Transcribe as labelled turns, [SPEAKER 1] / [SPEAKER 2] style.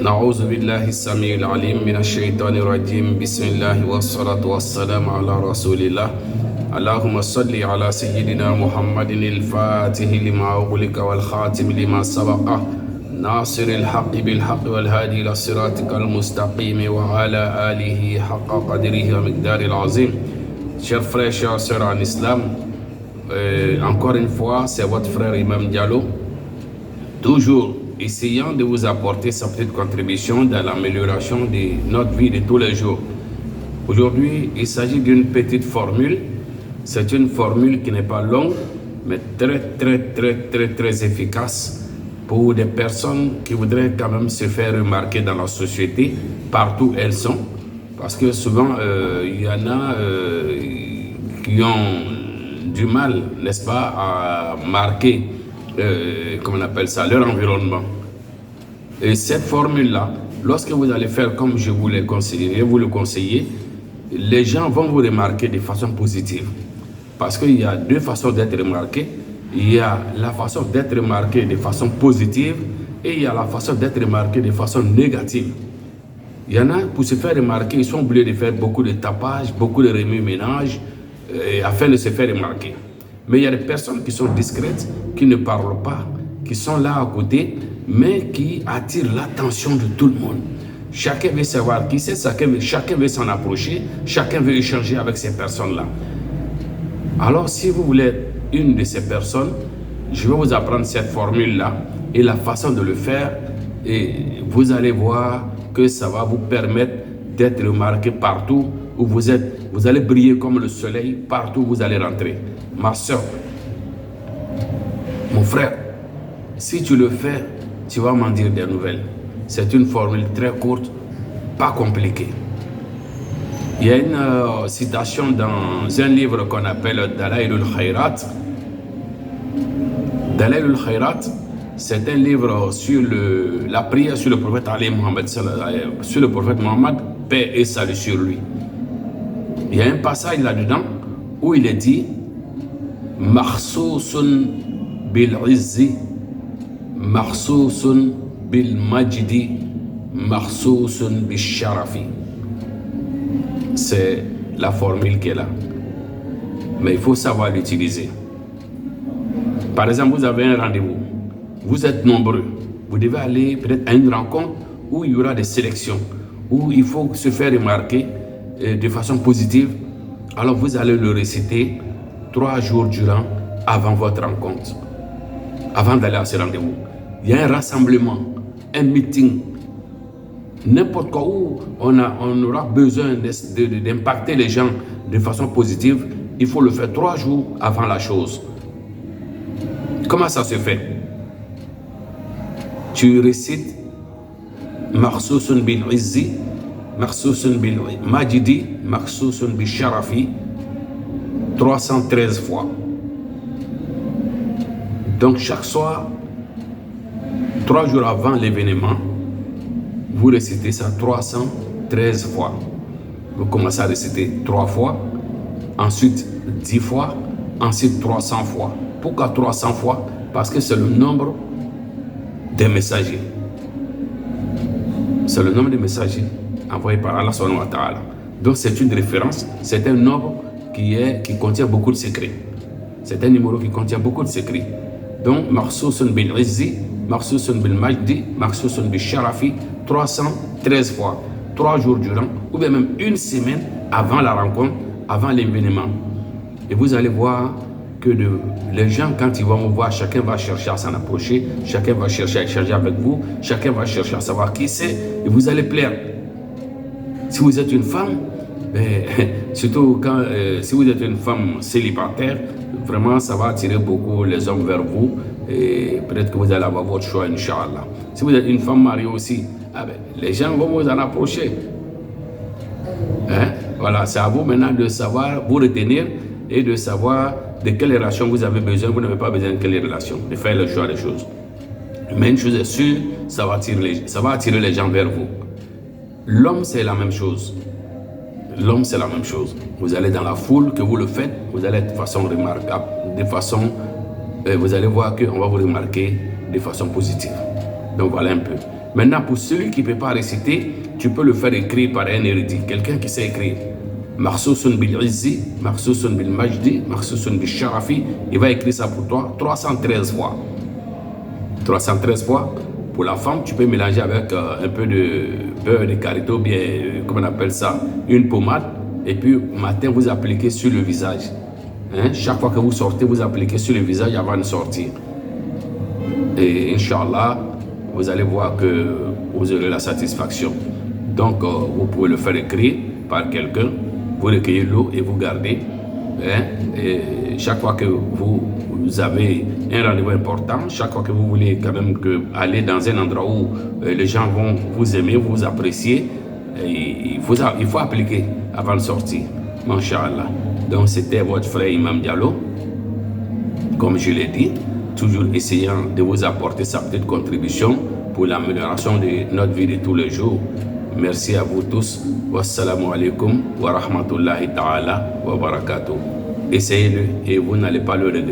[SPEAKER 1] نعوذ بالله السميع العليم من الشيطان الرجيم بسم الله والصلاة والسلام على رسول الله اللهم صل على سيدنا محمد الفاتح لما أغلق والخاتم لما سبق ناصر الحق بالحق والهادي إلى صراطك المستقيم وعلى آله حق قدره ومقداره العظيم. Chers frères, chers sœurs en islam, encore une fois, c'est votre frère Imam Diallo, toujours essayant de vous apporter sa petite contribution dans l'amélioration de notre vie de tous les jours. Aujourd'hui, il s'agit d'une petite formule. C'est une formule qui n'est pas longue, mais très efficace pour des personnes qui voudraient quand même se faire remarquer dans la société, partout où elles sont. Parce que souvent, il y en a qui ont du mal, n'est-ce pas, à marquer comment on appelle ça, leur environnement. Et cette formule-là, lorsque vous allez faire comme je vous le conseillez, les gens vont vous remarquer de façon positive. Parce qu'il y a deux façons d'être remarqué. Il y a la façon d'être remarqué de façon positive et il y a la façon d'être remarqué de façon négative. Il y en a, pour se faire remarquer, ils sont obligés de faire beaucoup de tapage, beaucoup de remue-ménage afin de se faire remarquer. Mais il y a des personnes qui sont discrètes, qui ne parlent pas, qui sont là à côté, mais qui attirent l'attention de tout le monde. Chacun veut savoir qui c'est, chacun veut s'en approcher, chacun veut échanger avec ces personnes-là. Alors, si vous voulez être une de ces personnes, je vais vous apprendre cette formule-là et la façon de le faire. Et vous allez voir que ça va vous permettre d'être remarqué partout où vous êtes. Vous allez briller comme le soleil partout où vous allez rentrer. Ma soeur, mon frère, si tu le fais, tu vas m'en dire des nouvelles. C'est une formule très courte, pas compliquée. Il y a une citation dans un livre qu'on appelle Dalailul Khairat. Dalailul Khairat, c'est un livre sur la prière sur le prophète Ali Mohammed, sur le prophète Mohammed, paix et salut sur lui. Il y a un passage là-dedans où il est dit Makhsousun bil izzi, Makhsousun bil majdi, Makhsousun bil sharafi. C'est la formule qui est là. Mais il faut savoir l'utiliser. Par exemple, vous avez un rendez-vous. Vous êtes nombreux. Vous devez aller peut-être à une rencontre où il y aura des sélections, où il faut se faire remarquer de façon positive. Alors vous allez le réciter 3 jours durant avant votre rencontre, avant d'aller à ce rendez-vous. Il y a un rassemblement, un meeting, n'importe quoi où on aura besoin d'impacter les gens de façon positive. Il faut le faire 3 jours avant la chose. Comment ça se fait? Tu récites Makhsousun bil izzi, Makhsousun bil majidi, Makhsousun bil sharafi 313 fois. Donc chaque soir, 3 jours avant l'événement, vous récitez ça 313 fois. Vous commencez à réciter 3 fois, ensuite 10 fois, ensuite 300 fois. Pourquoi 300 fois? Parce que c'est le nombre des messagers. C'est le nombre de messagers envoyés par Allah subhanahu wa ta'ala. Donc c'est une référence, c'est un nombre qui contient beaucoup de secrets. C'est un numéro qui contient beaucoup de secrets. Donc Makhsousun bil izzi, Makhsousun bil majdi, Makhsousun bil sharafi 313 fois, 3 jours durant, ou bien même une semaine avant la rencontre, avant l'événement. Et vous allez voir que les gens, quand ils vont vous voir, chacun va chercher à s'en approcher, chacun va chercher à échanger avec vous, chacun va chercher à savoir qui c'est, et vous allez plaire. Si vous êtes une femme, surtout si vous êtes une femme célibataire, vraiment ça va attirer beaucoup les hommes vers vous, et peut-être que vous allez avoir votre choix, Inch'Allah. Si vous êtes une femme mariée aussi, les gens vont vous en approcher. Voilà, c'est à vous maintenant de savoir, vous retenir et de savoir de quelle relation vous avez besoin. Vous n'avez pas besoin de quelle relation, de faire le choix des choses. Mais une chose est sûre, ça va attirer les gens vers vous. L'homme, c'est la même chose. L'homme, c'est la même chose. Vous allez dans la foule, que vous le faites, vous allez être de façon remarquable, vous allez voir qu'on va vous remarquer de façon positive. Donc voilà un peu. Maintenant, pour celui qui ne peut pas réciter, tu peux le faire écrire par un érudit, quelqu'un qui sait écrire. Makhsousun bil izzi, makhsousun bil majdi, makhsousun bil sharafi. Il va écrire ça pour toi 313 fois. 313 fois. Pour la femme, tu peux mélanger avec un peu de beurre de karité ou bien, comment on appelle ça, une pommade. Et puis, matin, vous appliquez sur le visage. Hein? Chaque fois que vous sortez, vous appliquez sur le visage avant de sortir. Et Inch'Allah, vous allez voir que vous aurez la satisfaction. Donc, vous pouvez le faire écrire par quelqu'un. Vous recueillez l'eau et vous gardez. Hein? Et chaque fois que vous avez un rendez-vous important, chaque fois que vous voulez quand même aller dans un endroit où les gens vont vous aimer, vous apprécier, il faut appliquer avant de sortir. Masha'Allah. Donc c'était votre frère Imam Diallo, comme je l'ai dit, toujours essayant de vous apporter sa petite contribution pour l'amélioration de notre vie de tous les jours. Merci à vous tous. Wassalamu alaikum wa rahmatullahi ta'ala wa barakatuh. Essayez-le et vous n'allez pas le regretter.